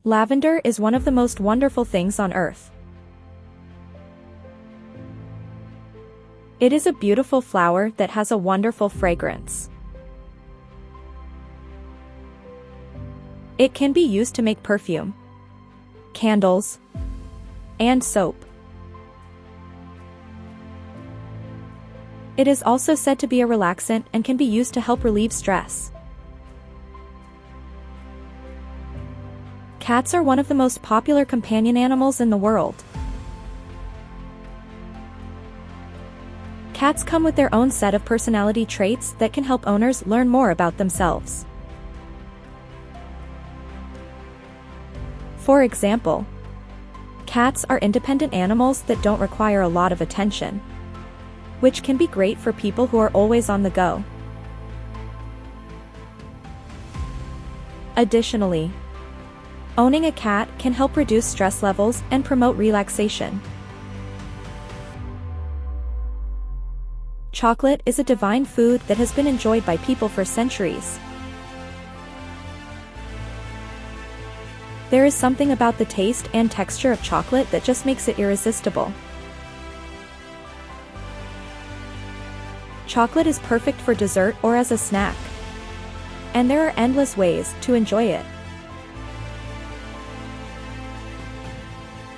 Lavender is one of the most wonderful things on earth. It is a beautiful flower that has a wonderful fragrance. It can be used to make perfume, candles, and soap. It is also said to be a relaxant and can be used to help relieve stress. Cats are one of the most popular companion animals in the world. Cats come with their own set of personality traits that can help owners learn more about themselves. For example, cats are independent animals that don't require a lot of attention, which can be great for people who are always on the go. Additionally, owning a cat can help reduce stress levels and promote relaxation. Chocolate is a divine food that has been enjoyed by people for centuries. There is something about the taste and texture of chocolate that just makes it irresistible. Chocolate is perfect for dessert or as a snack, and there are endless ways to enjoy it.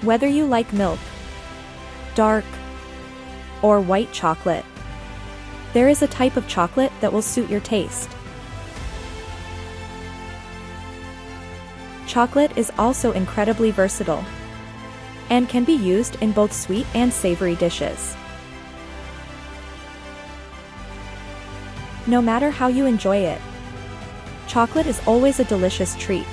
Whether you like milk, dark, or white chocolate, there is a type of chocolate that will suit your taste. Chocolate is also incredibly versatile and can be used in both sweet and savory dishes. No matter how you enjoy it, chocolate is always a delicious treat.